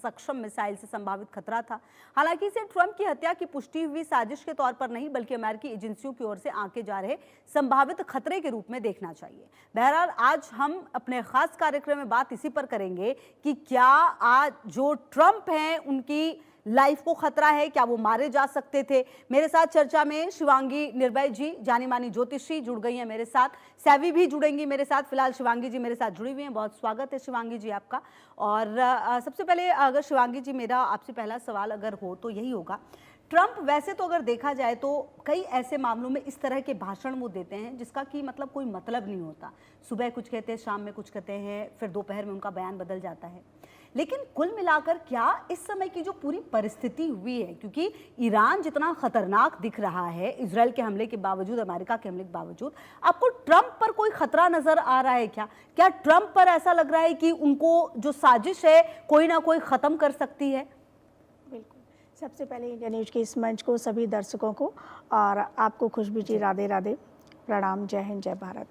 सक्षम मिसाइल से संभावित खतरा था। हालांकि इसे ट्रंप की हत्या की पुष्टि हुई साजिश के तौर पर नहीं, बल्कि अमेरिकी एजेंसियों की ओर से आंके जा रहे संभावित खतरे के रूप में देखना चाहिए। बहरहाल आज हम अपने खास कार्यक्रम में बात इसी पर करेंगे कि क्या आज जो ट्रंप हैं उनकी लाइफ को खतरा है, क्या वो मारे जा सकते थे। मेरे साथ चर्चा में शिवांगी निर्भय जी, जानी मानी ज्योतिषी, जुड़ गई हैं मेरे साथ। सैवी भी जुड़ेंगी मेरे साथ। फिलहाल शिवांगी जी मेरे साथ जुड़ी हुई हैं। बहुत स्वागत है शिवांगी जी आपका। और सबसे पहले अगर शिवांगी जी, मेरा आपसे पहला सवाल अगर हो तो यही होगा, ट्रंप वैसे तो अगर देखा जाए तो कई ऐसे मामलों में इस तरह के भाषण वो देते हैं जिसका कि मतलब कोई मतलब नहीं होता। सुबह कुछ कहते हैं, शाम में कुछ कहते हैं, फिर दोपहर में उनका बयान बदल जाता है। लेकिन कुल मिलाकर क्या इस समय की जो पूरी परिस्थिति हुई है, क्योंकि ईरान जितना खतरनाक दिख रहा है इजराइल के हमले के बावजूद, अमेरिका के हमले के बावजूद, आपको ट्रंप पर कोई खतरा नजर आ रहा है क्या? क्या ट्रंप पर ऐसा लग रहा है कि उनको जो साजिश है कोई ना कोई खत्म कर सकती है? बिल्कुल। सबसे पहले इंडिया न्यूज के इस मंच को, सभी दर्शकों को और आपको खुशबू जी राधे राधे, प्रणाम, जय हिंद, जय भारत।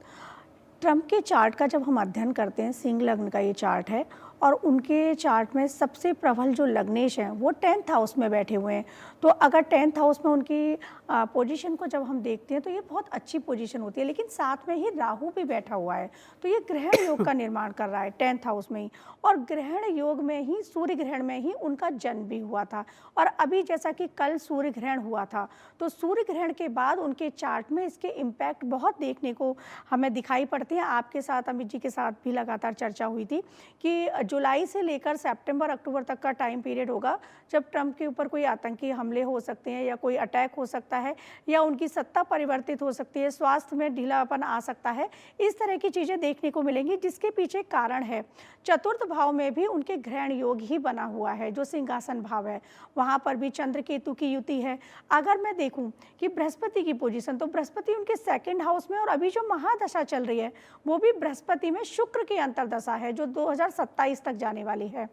ट्रंप के चार्ट का जब हम अध्ययन करते हैं, सिंह लग्न का ये चार्ट है और उनके चार्ट में सबसे प्रबल जो लग्नेश हैं वो 10th हाउस में बैठे हुए हैं। तो अगर 10th हाउस में उनकी पोजीशन को जब हम देखते हैं तो ये बहुत अच्छी पोजीशन होती है, लेकिन साथ में ही राहु भी बैठा हुआ है, तो ये ग्रहण योग का निर्माण कर रहा है 10th हाउस में ही। और ग्रहण योग में ही, सूर्य ग्रहण में ही उनका जन्म भी हुआ था। और अभी जैसा कि कल सूर्य ग्रहण हुआ था, तो सूर्य ग्रहण के बाद उनके चार्ट में इसके इम्पैक्ट बहुत देखने को हमें दिखाई पड़ते हैं। आपके साथ, अमित जी के साथ भी लगातार चर्चा हुई थी कि जुलाई से लेकर सितंबर अक्टूबर तक का टाइम पीरियड होगा जब ट्रंप के ऊपर कोई आतंकी हमले हो सकते हैं या कोई अटैक हो सकता है या उनकी सत्ता परिवर्तित हो सकती है, स्वास्थ्य में ढीलापन आ सकता है, इस तरह की चीज़ें देखने को मिलेंगी। जिसके पीछे कारण है, चतुर्थ भाव में भी उनके ग्रहण योग ही बना हुआ है, जो सिंहासन भाव है, वहाँ पर भी चंद्र केतु की युति है। अगर मैं देखूँ कि बृहस्पति की पोजीशन, तो बृहस्पति उनके 2nd हाउस में, और अभी जो महादशा चल रही है वो भी बृहस्पति में शुक्र की अंतर्दशा है जो 2027 तक जाने वाली है।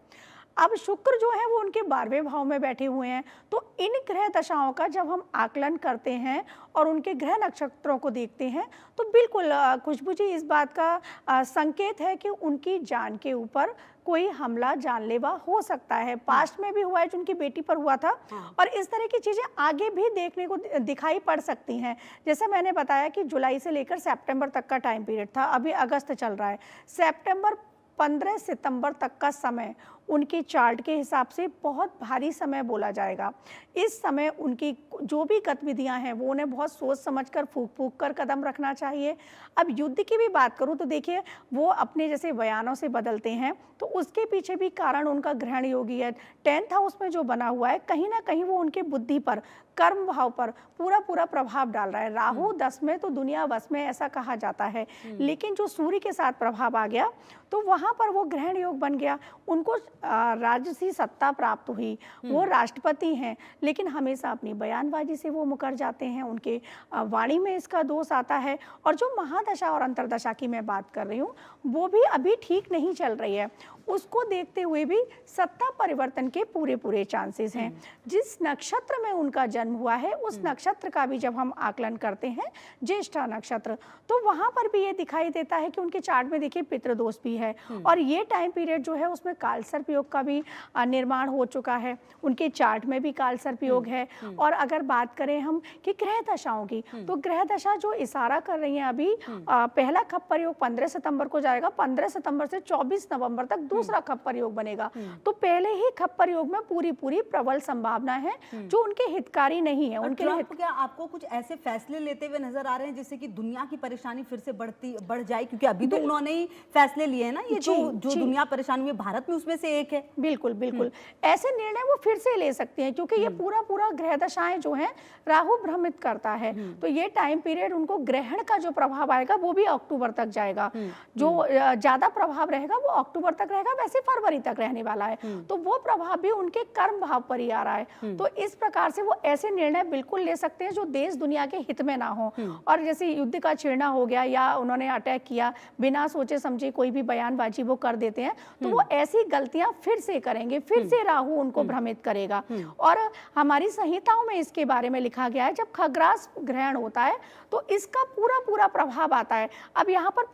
अब शुक्र जो है वो उनके 12वें भाव में बैठे हुए हैं। तो इन ग्रह दशाओं का जब हम आकलन करते हैं और उनके ग्रह नक्षत्रों को देखते हैं तो बिल्कुल खुशबू जी, इस बात का संकेत है कि उनकी जान के ऊपर कोई हमला जानलेवा हो सकता है। पास्ट में भी हुआ है जो उनकी बेटी पर हुआ था, और इस तरह की चीज़ें आगे भी देखने को दिखाई पड़ सकती हैं। जैसे मैंने बताया कि जुलाई से लेकर सितंबर तक का टाइम पीरियड था, अभी अगस्त चल रहा है। सितंबर 15 सितंबर तक का समय उनके चार्ट के हिसाब से बहुत भारी समय बोला जाएगा। इस समय उनकी जो भी गतिविधियां हैं वो उन्हें बहुत सोच समझकर, फूक फूक कर कदम रखना चाहिए। अब युद्ध की भी बात करूं तो देखिए, वो अपने जैसे बयानों से बदलते हैं, तो उसके पीछे भी कारण उनका ग्रहण योगी है। 10th हाउस में जो बना हुआ है, कहीं ना कहीं वो उनके बुद्धि पर, कर्म भाव पर पूरा पूरा प्रभाव डाल रहा है। राहु 10 में तो दुनिया बस में, ऐसा कहा जाता है। लेकिन जो सूर्य के साथ प्रभाव आ गया तो वहां पर वो ग्रहण योग बन गया। उनको राजसी सत्ता प्राप्त हुई, वो राष्ट्रपति हैं, लेकिन हमेशा अपनी बयानबाजी से वो मुकर जाते हैं। उनके वाणी में इसका दोष आता है। और जो महादशा और अंतरदशा की मैं बात कर रही हूँ वो भी अभी ठीक नहीं चल रही है। उसको देखते हुए भी सत्ता परिवर्तन के पूरे पूरे चांसेस हैं। जिस नक्षत्र में उनका जन्म हुआ है उस नक्षत्र का भी जब हम आकलन करते हैं, ज्येष्ठा नक्षत्र, तो वहां पर भी ये दिखाई देता है कि उनके चार्ट में देखिए पितृदोष भी है। और ये टाइम पीरियड जो है उसमें कालसर्प योग का भी निर्माण हो चुका है। उनके चार्ट में भी कालसर्प योग है। और अगर बात करें हम कि ग्रह दशाओं की, तो ग्रह दशा जो इशारा कर रही है अभी, पहला खप्पर योग 15 सितंबर को जाएगा, 15 सितंबर से 24 नवंबर तक दूसरा खप्पर योग बनेगा। तो पहले ही खप्पर योग में पूरी पूरी प्रबल संभावना है जो उनके हितकारी नहीं है। उनके लिए क्या आपको कुछ ऐसे फैसले लेते हुए नजर आ रहे हैं जिससे कि दुनिया की परेशानी फिर से बढ़ जाए? क्योंकि अभी तो उन्होंने ही फैसले लिए हैं ना, ये जो दुनिया परेशानी में भारत में उसमें से एक है। बिल्कुल बिल्कुल, ऐसे निर्णय वो फिर से ले सकते हैं क्योंकि ये पूरा पूरा ग्रह दशाएं जो हैं राहु भ्रमित करता है। तो ये टाइम पीरियड उनको ग्रहण का जो प्रभाव आएगा वो भी अक्टूबर तक जाएगा। जो ज्यादा प्रभाव रहेगा वो अक्टूबर तक रहेगा, वैसे फरवरी तक रहने वाला है। तो वो प्रभाव भी उनके कर्म भाव पर ही आ रहा है। तो इस प्रकार से वो ऐसे निर्णय बिल्कुल ले सकते हैं जो देश दुनिया के हित में ना हो। और जैसे युद्ध का छेड़ना हो गया या उन्होंने अटैक किया, बिना सोचे समझे कोई भी बयानबाजी वो कर देते हैं, तो वो ऐसी गलतियां फिर से करेंगे, फिर से राहु उनको भ्रमित करेगा। और हमारी संहिताओं में इसके बारे में लिखा गया है, जब खग्रास ग्रहण होता है तो इसका पूरा प्रभाव आता है। अब यहाँ पर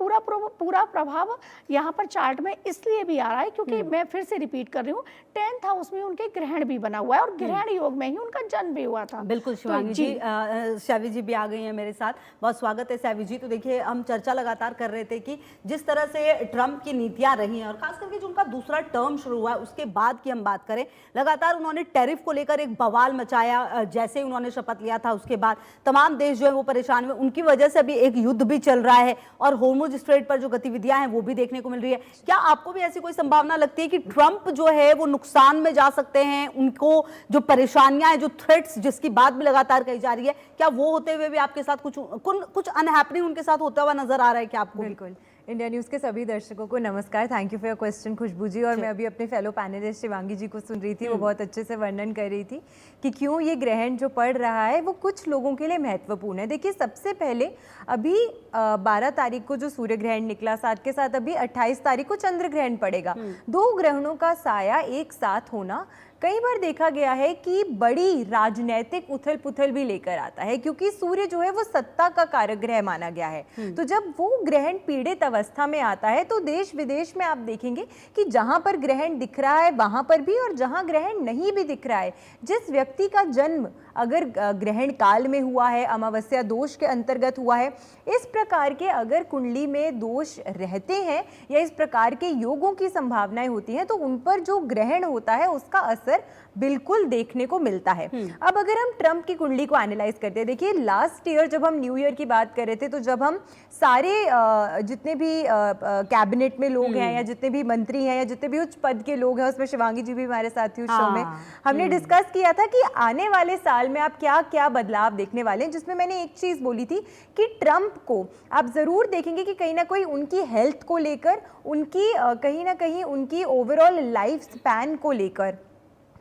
पूरा प्रभाव यहाँ पर चार्ट में इसलिए भी भी आ रहा है, क्योंकि मैं फिर से रिपीट कर रही हूँ, 10th हाउस में उनके ग्रहण भी बना हुआ है और ग्रहण योग में ही उनका जन्म भी हुआ था। बिल्कुल शिवांगी जी, सैवी जी भी आ गई हैं मेरे साथ, बहुत स्वागत है सैवी जी। तो देखिए, हम चर्चा लगातार कर रहे थे कि जिस तरह से ट्रंप की नीतियां रही हैं और खास करके जो उनका दूसरा टर्म शुरू हुआ है उसके बाद की हम बात करें, लगातार उन्होंने टैरिफ को लेकर एक बवाल मचाया। जैसे ही उन्होंने शपथ लिया था उसके बाद तमाम देश जो है वो परेशान हुए, उनकी वजह से अभी एक युद्ध भी चल रहा है और होर्मुज स्ट्रेट पर जो गतिविधियां हैं वो भी देखने को मिल रही है। क्या आपको भी ऐसी कोई संभावना लगती है कि ट्रंप जो है वो नुकसान में जा सकते हैं? उनको जो परेशानियां हैं, जो थ्रेट्स जिसकी बात भी लगातार कही जा रही है, क्या वो होते हुए भी आपके साथ कुछ अनहैपनिंग उनके साथ होता हुआ नजर आ रहा है क्या आपको? बिल्कुल। इंडिया न्यूज़ के सभी दर्शकों को नमस्कार। Thank you for your question Khushboo ji. और मैं अभी अपने फेलो पैनलिस्ट शिवांगी जी को सुन रही थी, वो बहुत अच्छे से वर्णन कर रही थी कि क्यों ये ग्रहण जो पड़ रहा है वो कुछ लोगों के लिए महत्वपूर्ण है। देखिए, सबसे पहले अभी 12 तारीख को जो सूर्य ग्रहण निकला, साथ के साथ अभी 28 तारीख को चंद्र ग्रहण पड़ेगा। 2 ग्रहणों का साया एक साथ होना कई बार देखा गया है कि बड़ी राजनीतिक उथल पुथल भी लेकर आता है, क्योंकि सूर्य जो है वो सत्ता का कारक ग्रह माना गया है। तो जब वो ग्रहण पीड़ित अवस्था में आता है तो देश विदेश में आप देखेंगे कि जहां पर ग्रहण दिख रहा है वहां पर भी, और जहां ग्रहण नहीं भी दिख रहा है, जिस व्यक्ति का जन्म अगर ग्रहण काल में हुआ है, अमावस्या दोष के अंतर्गत हुआ है, इस प्रकार के अगर कुंडली में दोष रहते हैं या इस प्रकार के योगों की संभावनाएं होती हैं, तो उन पर जो ग्रहण होता है उसका असर बिल्कुल देखने को मिलता है। अब अगर हम ट्रंप की कुंडली को एनालाइज करते हैं, देखिए लास्ट ईयर जब हम न्यू ईयर की बात कर रहे थे, तो जब हम सारे जितने भी कैबिनेट में लोग हैं या जितने भी मंत्री हैं या जितने भी उच्च पद के लोग हैं, उसमें शिवांगी जी भी हमारे साथ थी उस शो में, हमने डिस्कस किया था कि आने वाले साल में आप क्या क्या बदलाव देखने वाले हैं, जिसमें मैंने एक चीज बोली थी कि ट्रंप को आप जरूर देखेंगे कि कहीं ना कहीं उनकी हेल्थ को लेकर, उनकी कहीं ना कहीं उनकी ओवरऑल लाइफ स्पैन को लेकर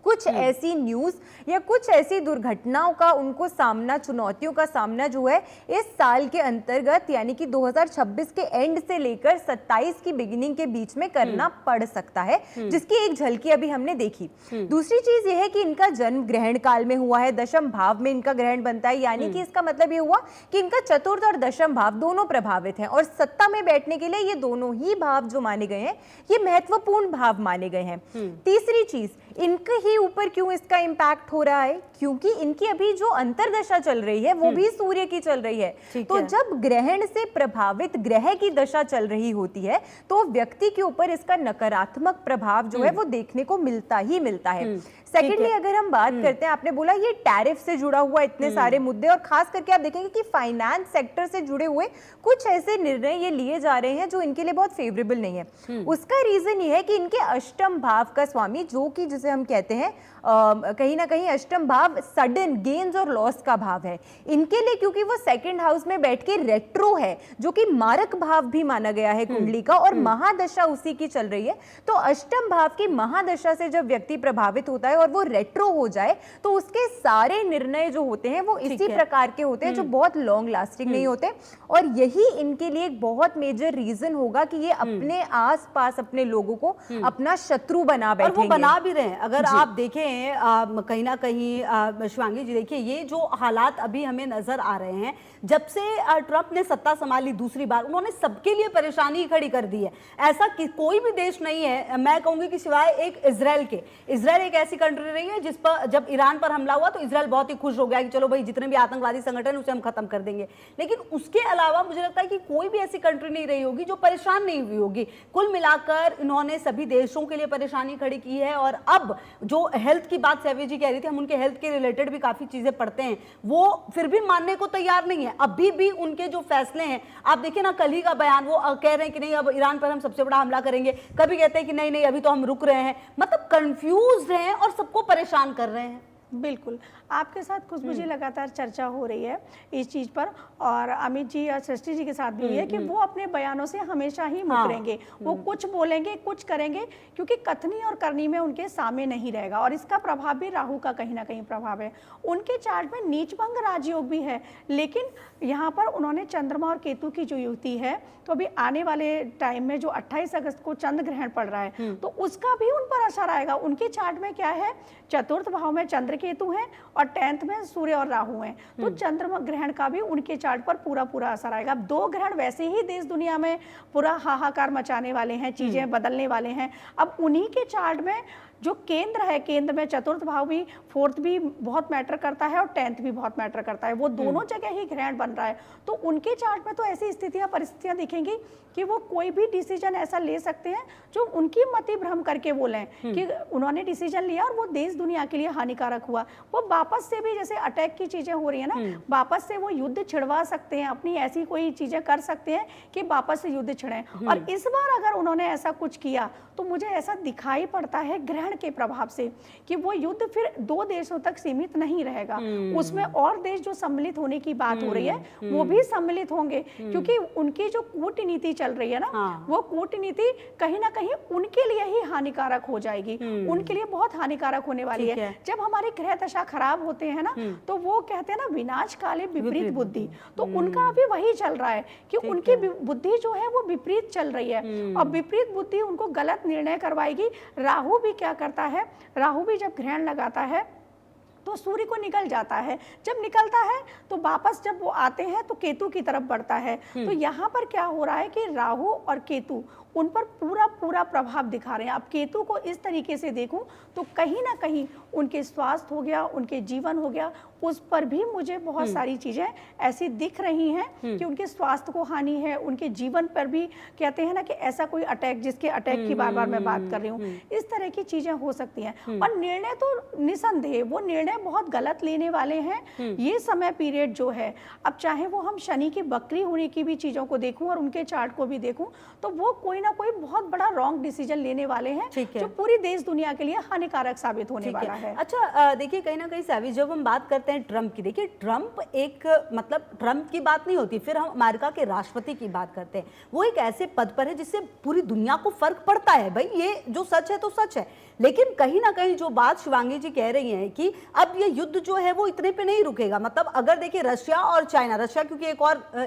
कुछ ऐसी न्यूज या कुछ ऐसी दुर्घटनाओं का उनको सामना, चुनौतियों का सामना जो है इस साल के अंतर्गत यानी कि 2026 के एंड से लेकर 27 की बिगिनिंग के बीच में करना पड़ सकता है, जिसकी एक झलकी अभी हमने देखी। दूसरी चीज यह है कि इनका जन्म ग्रहण काल में हुआ है, दशम भाव में इनका ग्रहण बनता है, यानी कि इसका मतलब ये हुआ कि इनका चतुर्थ और दशम भाव दोनों प्रभावित हैं और सत्ता में बैठने के लिए ये दोनों ही भाव जो माने गए हैं ये महत्वपूर्ण भाव माने गए हैं। तीसरी चीज, इनके ही ऊपर क्यों इसका इंपैक्ट हो रहा है, क्योंकि इनकी अभी जो अंतर्दशा चल रही है वो भी सूर्य की चल रही है। तो जब ग्रहण से प्रभावित ग्रह की दशा चल रही होती है तो व्यक्ति के ऊपर इसका नकारात्मक प्रभाव जो है वो देखने को मिलता ही मिलता है। सेकेंडली अगर हम बात करते हैं, आपने बोला ये टैरिफ से जुड़ा हुआ इतने सारे मुद्दे, और खास करके आप देखेंगे कि फाइनेंस सेक्टर से जुड़े हुए कुछ ऐसे निर्णय ये लिए जा रहे हैं जो इनके लिए बहुत फेवरेबल नहीं है। उसका रीजन ये है कि इनके अष्टम भाव का स्वामी, जो कि जिसे हम कहते हैं कहीं ना कहीं अष्टम भाव सडन गेन्स और लॉस का भाव है इनके लिए, क्योंकि वो सेकंड हाउस में बैठ के रेट्रो है, जो कि मारक भाव भी माना गया है कुंडली का, और महादशा उसी की चल रही है। तो अष्टम भाव की महादशा से जब व्यक्ति प्रभावित होता है और वो रेट्रो हो जाए तो उसके सारे निर्णय जो होते हैं वो इसी प्रकार के होते हैं जो बहुत लॉन्ग लास्टिंग नहीं होते, और यही इनके लिए एक बहुत मेजर रीजन होगा कि ये अपने आसपास अपने लोगों को अपना शत्रु बना बैठेंगे, और वो बना भी रहे हैं। अगर आप देखें कहीं ना कहीं शिवांगी जी, देखिए ये जो हालात अभी हमें नजर आ रहे हैं, जब से ट्रंप ने सत्ता संभाली दूसरी बार, उन्होंने सबके लिए परेशानी खड़ी कर दी है। ऐसा कोई भी देश नहीं है, मैं कहूंगी कि सिवाय एक इजराइल के। इजराइल एक ऐसी कंट्री रही है जिस पर जब ईरान पर हमला हुआ तो इजराइल बहुत ही खुश हो गया कि चलो भाई जितने भी आतंकवादी संगठन उसे हम खत्म कर देंगे, लेकिन उसके अलावा मुझे लगता है कि कोई भी ऐसी कंट्री नहीं रही होगी जो परेशान नहीं हुई होगी। कुल मिलाकर इन्होंने सभी देशों के लिए परेशानी खड़ी की है, और अब जो हेल्थ की बात सैवी जी कह रही थी, हम उनके हेल्थ के रिलेटेड भी काफी चीजें पढ़ते हैं, वो फिर भी मानने को तैयार नहीं है। अभी भी उनके जो फैसले हैं, आप देखिए ना, कल ही का बयान, वो कह रहे हैं कि नहीं अब ईरान पर हम सबसे बड़ा हमला करेंगे, कभी कहते हैं कि नहीं नहीं अभी तो हम रुक रहे हैं, मतलब कंफ्यूज हैं और सबको परेशान कर रहे हैं। बिल्कुल, आपके साथ खुशबू जी लगातार चर्चा हो रही है इस चीज़ पर, और अमित जी और सृष्टि जी के साथ भी हुई है कि वो अपने बयानों से हमेशा ही मुकरेंगे। वो कुछ बोलेंगे, कुछ करेंगे, क्योंकि कथनी और करनी में उनके सामने नहीं रहेगा, और इसका प्रभाव भी राहु का कहीं ना कहीं प्रभाव है। उनके चार्ट में नीचभंग राजयोग भी है, लेकिन यहाँ पर उन्होंने चंद्रमा और केतु की जो युति है, तो अभी आने वाले टाइम में जो 28 अगस्त को चंद्र ग्रहण पड़ रहा है तो उसका भी उन पर असर आएगा। उनके चार्ट में क्या है, चतुर्थ भाव में चंद्र केतु हैं और 10th में सूर्य और राहु हैं, तो चंद्र ग्रहण का भी उनके चार्ट पर पूरा पूरा असर आएगा। अब 2 ग्रहण वैसे ही देश दुनिया में पूरा हाहाकार मचाने वाले हैं, चीजें बदलने वाले हैं। अब उन्हीं के चार्ट में जो केंद्र है, केंद्र में चतुर्थ भाव भी, 4th भी बहुत मैटर करता है और 10th भी बहुत मैटर करता है, वो दोनों जगह ही ग्रहण बन रहा है। तो उनके चार्ट में तो ऐसी स्थितियां परिस्थितियां दिखेंगी कि वो कोई भी डिसीजन ऐसा ले सकते हैं जो उनकी मति भ्रम करके बोलें कि उन्होंने डिसीजन लिया और वो देश दुनिया के लिए हानिकारक हुआ। वो वापस से भी जैसे अटैक की चीजें हो रही है ना, वापस से वो युद्ध छिड़वा सकते हैं, अपनी ऐसी कोई चीजें कर सकते हैं कि वापस से युद्ध छिड़ें। और इस बार अगर उन्होंने ऐसा कुछ किया तो मुझे ऐसा दिखाई पड़ता है ग्रहण के प्रभाव से कि वो युद्ध फिर 2 देशों तक सीमित नहीं रहेगा, उसमें और देश जो सम्मिलित होने की बात हो रही है वो भी सम्मिलित होंगे, क्योंकि उनकी जो कूटनीति चल रही है ना, वो कूटनीति कहीं ना कहीं उनके लिए ही हानिकारक हो जाएगी, उनके लिए बहुत हानिकारक होने वाली है। जब हमारी ग्रह दशा खराब होते हैं ना, तो वो कहते हैं ना विनाश काले विपरीत बुद्धि, तो उनका अभी वही चल रहा है कि उनकी बुद्धि जो है वो विपरीत चल रही है और विपरीत बुद्धि उनको गलत निर्णय करवाएगी। राहु भी क्या करता है, राहु भी जब ग्रहण लगाता है तो सूर्य को निकल जाता है, जब निकलता है तो वापस जब वो आते हैं तो केतु की तरफ बढ़ता है। तो यहाँ पर क्या हो रहा है कि राहु और केतु उन पर पूरा पूरा प्रभाव दिखा रहे हैं। अब केतु को इस तरीके से देखूं तो कहीं ना कहीं उनके स्वास्थ्य हो गया, उनके जीवन हो गया, उस पर भी मुझे बहुत सारी चीजें ऐसी दिख रही हैं कि उनके स्वास्थ्य को हानि है, उनके जीवन पर भी कहते हैं ना कि ऐसा कोई अटैक, जिसके अटैक की बार बार मैं बात कर रही हूँ, इस तरह की चीजें हो सकती हैं। और निर्णय तो निसंदेह वो निर्णय बहुत गलत लेने वाले हैं ये समय पीरियड जो है। अब चाहे वो हम शनि की बकरी होने की भी चीजों को देखूं और उनके चार्ट को भी देखूं, तो वो कोई ना कोई बहुत बड़ा रॉन्ग डिसीजन लेने वाले हैं जो पूरी देश दुनिया के लिए हानिकारक साबित होने वाला है। अच्छा, देखिए कहीं ना कहीं सावी, जब हम बात करते हैं ट्रंप की, देखिए ट्रंप एक मतलब ट्रंप की बात नहीं होती, फिर हम अमेरिका के राष्ट्रपति की बात करते हैं। वो एक ऐसे पद पर है जिससे पूरी दुनिया को फर्क पड़ता है। भाई ये जो सच है तो सच है, लेकिन कहीं ना कहीं जो बात शिवांगी जी कह रही हैं कि अब ये युद्ध जो है वो इतने पे नहीं रुकेगा। मतलब अगर देखिए रशिया और चाइना, रशिया क्योंकि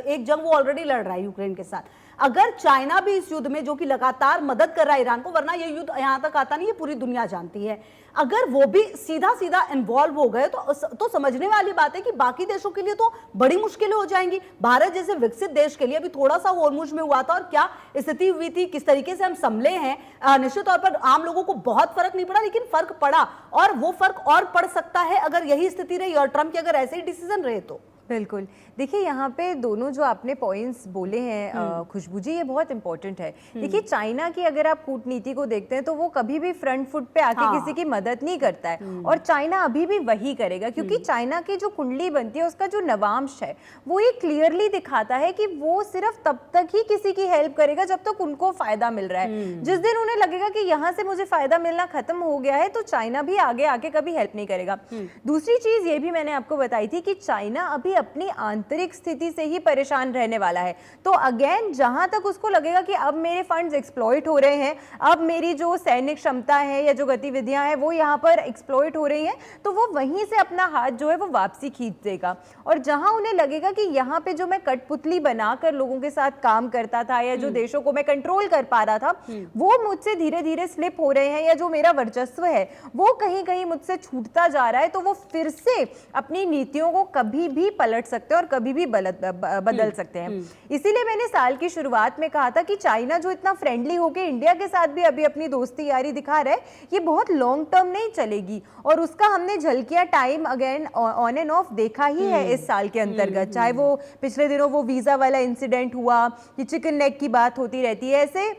एक जंग वो ऑलरेडी लड़ रहा है यूक्रेन के साथ, अगर चाइना भी इस युद्ध में, जो कि लगातार मदद कर रहा है ईरान को, वरना ये युद्ध यहां तक आता नहीं, ये पूरी दुनिया जानती है, अगर वो भी सीधा सीधा इन्वॉल्व हो गए तो समझने वाली बात है कि बाकी देशों के लिए तो बड़ी मुश्किलें हो जाएंगी। भारत जैसे विकसित देश के लिए अभी थोड़ा सा होरमुज में हुआ था और क्या स्थिति हुई थी, किस तरीके से हम संभले हैं, निश्चित तौर पर आम लोगों को बहुत फर्क नहीं पड़ा, लेकिन फर्क पड़ा और वो फर्क और पड़ सकता है अगर यही स्थिति रही और ट्रंप के अगर ऐसे ही डिसीजन रहे तो। बिल्कुल, देखिए यहाँ पे दोनों जो आपने पॉइंट्स बोले हैं खुशबू जी, ये बहुत इंपॉर्टेंट है। देखिए चाइना की अगर आप कूटनीति को देखते हैं तो वो कभी भी फ्रंट फुट पे आके किसी की मदद नहीं करता है और चाइना अभी भी वही करेगा, क्योंकि चाइना की जो कुंडली बनती है उसका जो नवांश है वो ये क्लियरली दिखाता है कि वो सिर्फ तब तक ही किसी की हेल्प करेगा जब तक उनको फायदा मिल रहा है। जिस दिन उन्हें लगेगा कि यहाँ से मुझे फायदा मिलना खत्म हो गया है तो चाइना भी आगे आके कभी हेल्प नहीं करेगा। दूसरी चीज ये भी मैंने आपको बताई थी कि चाइना अभी अपनी आंतरिक स्थिति से ही परेशान रहने वाला है। तो अगेन जहां तक उसको लगेगा कि अब मेरे फंड्स एक्सप्लॉइट हो रहे हैं, अब मेरी जो सैनिक क्षमता है या जो गतिविधियां हैं वो यहाँ पर एक्सप्लॉइट हो रही हैं, तो वो वहीं से अपना हाथ जो है वो वापसी खींच देगा। और जहां उन्हें लगेगा कि यहाँ पे जो मैं कठपुतली बनाकर लोगों के साथ काम करता था या जो देशों को मैं कंट्रोल कर पा रहा था वो मुझसे धीरे धीरे स्लिप हो रहे हैं, या जो मेरा वर्चस्व है वो कहीं कहीं मुझसे छूटता जा रहा है, तो वो फिर से अपनी नीतियों को कभी भी पलट सकते और कभी भी बदल सकते हैं। इसीलिए मैंने साल की शुरुआत में कहा था कि चाइना जो इतना फ्रेंडली होकर इंडिया के साथ भी अभी अपनी दोस्ती यारी दिखा रहा है, ये बहुत लॉन्ग टर्म नहीं चलेगी और उसका हमने झलकियां time again on and off देखा ही है इस साल के अंतर्गत। चाहे वो पिछले दिनों वो वीजा वाला इंसिडेंट हुआ, कि चिकन नेक की बात होती रहती है, ऐसे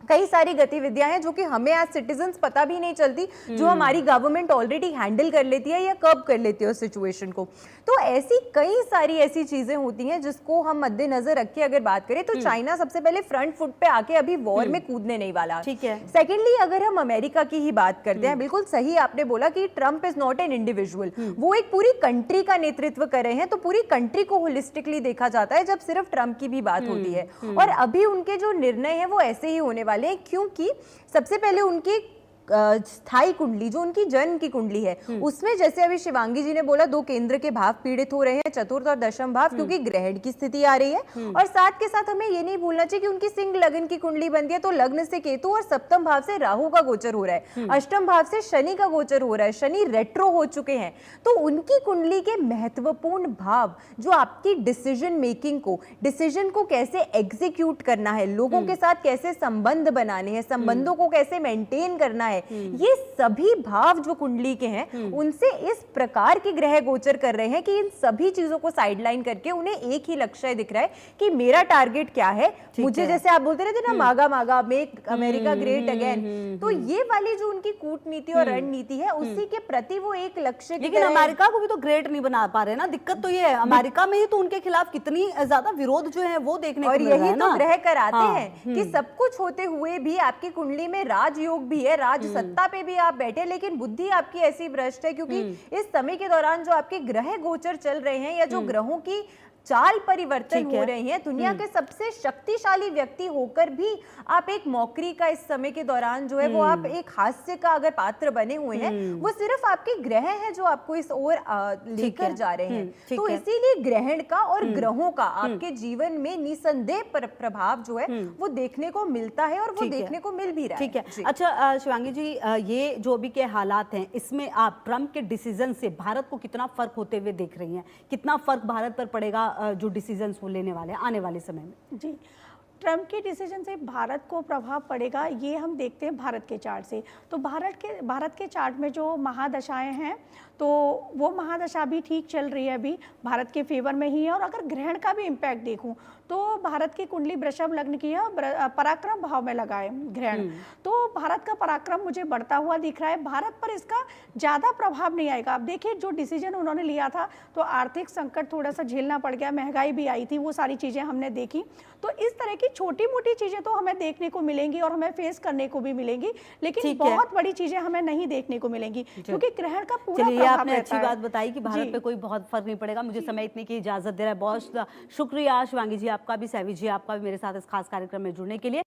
कई सारी गतिविधियां हैं जो कि हमें आज सिटीजन्स पता भी नहीं चलती, जो हमारी गवर्नमेंट ऑलरेडी हैंडल कर लेती है या कब कर लेती है उस सिचुएशन को। तो ऐसी कई सारी ऐसी चीजें होती हैं जिसको हम मद्देनजर रख के अगर बात करें तो चाइना सबसे पहले फ्रंट फुट पे आके अभी वॉर में कूदने नहीं वाला। ठीक है। सेकेंडली अगर हम अमेरिका की ही बात करते हैं, बिल्कुल सही आपने बोला कि Trump is not an individual, वो एक पूरी कंट्री का नेतृत्व कर रहे हैं, तो पूरी कंट्री को होलिस्टिकली देखा जाता है जब सिर्फ ट्रंप की भी बात होती है। और अभी उनके जो निर्णय है वो ऐसे ही होने वाले हैं, क्योंकि सबसे पहले उनकी स्थायी कुंडली जो उनकी जन्म की कुंडली है उसमें जैसे अभी शिवांगी जी ने बोला 2 केंद्र के भाव पीड़ित हो रहे हैं, चतुर्थ और दशम भाव, क्योंकि ग्रहण की स्थिति आ रही है। और साथ के साथ हमें ये नहीं भूलना चाहिए कि उनकी सिंह लग्न की कुंडली बनती है, तो लग्न से केतु और सप्तम भाव से राहु का गोचर हो रहा है, अष्टम भाव से शनि का गोचर हो रहा है, शनि रेट्रो हो चुके हैं। तो उनकी कुंडली के महत्वपूर्ण भाव जो आपकी डिसीजन को कैसे एग्जीक्यूट करना है, लोगों के साथ कैसे संबंध बनाने हैं, संबंधों को कैसे मेंटेन करना है, ये सभी भाव जो कुंडली के हैं उनसे इस प्रकार के ग्रह गोचर कर रहे हैं कि इन सभी चीजों को साइडलाइन करके उन्हें एक ही लक्ष्य दिख रहा है कि मेरा टारगेट क्या है। मुझे जैसे आप बोलते रहते ना मागा मागा मेक अमेरिका ग्रेट अगेन, तो ये वाली जो उनकी कूटनीति और रणनीति है उसी के प्रति वो एक लक्ष्य, लेकिन अमेरिका को भी तो ग्रेट नहीं बना पा रहे ना। दिक्कत तो ये है, अमेरिका में ही तो उनके खिलाफ कितनी ज्यादा विरोध जो है वो देखने को मिल रहा है ना। और यही तो ग्रह कराते हैं कि सब कुछ होते हुए भी आपकी कुंडली में राजयोग भी है, राज सत्ता पे भी आप बैठे, लेकिन बुद्धि आपकी ऐसी भ्रष्ट है क्योंकि इस समय के दौरान जो आपके ग्रह गोचर चल रहे हैं या जो ग्रहों की चाल परिवर्तन हो रहे हैं, दुनिया के सबसे शक्तिशाली व्यक्ति होकर भी आप एक मौकरी का इस समय के दौरान जो है वो आप एक हास्य का अगर पात्र बने हुए हैं, वो सिर्फ आपके ग्रह हैं जो आपको इस ओर लेकर जा रहे हैं। तो इसीलिए ग्रहण का और ग्रहों का आपके जीवन में निसंदेह प्रभाव जो है वो देखने को मिलता है और वो देखने को मिल भी रहा है। ठीक है। अच्छा शिवांगी जी, ये जो अभी के हालात हैं इसमें आप ट्रम्प के डिसीजन से भारत को कितना फर्क होते हुए देख रही हैं? कितना फर्क भारत पर पड़ेगा जो डिसीजंस वो लेने वाले हैं आने वाले समय में? जी, ट्रम्प के डिसीजन से भारत को प्रभाव पड़ेगा ये हम देखते हैं भारत के चार्ट से। तो भारत के चार्ट में जो महादशाएं हैं तो वो महादशा भी ठीक चल रही है, अभी भारत के फेवर में ही है। और अगर ग्रहण का भी इम्पैक्ट देखूं तो भारत की कुंडली वृषभ लग्न की है, पराक्रम भाव में लगा है ग्रहण, तो भारत का पराक्रम मुझे बढ़ता हुआ दिख रहा है। भारत पर इसका ज़्यादा प्रभाव नहीं आएगा। आप देखिए जो डिसीजन उन्होंने लिया था तो आर्थिक संकट थोड़ा सा झेलना पड़ गया, महंगाई भी आई थी, वो सारी चीज़ें हमने देखी। तो इस तरह की छोटी मोटी चीज़ें तो हमें देखने को मिलेंगी और हमें फेस करने को भी मिलेंगी, लेकिन बहुत बड़ी चीज़ें हमें नहीं देखने को मिलेंगी क्योंकि ग्रहण का पूरा आपने अच्छी बात बताई कि भारत पे कोई बहुत फर्क नहीं पड़ेगा। मुझे समय इतने की इजाजत दे रहा है, बहुत शुक्रिया शिवांगी जी आपका भी, सैवी जी आपका भी मेरे साथ इस खास कार्यक्रम में जुड़ने के लिए।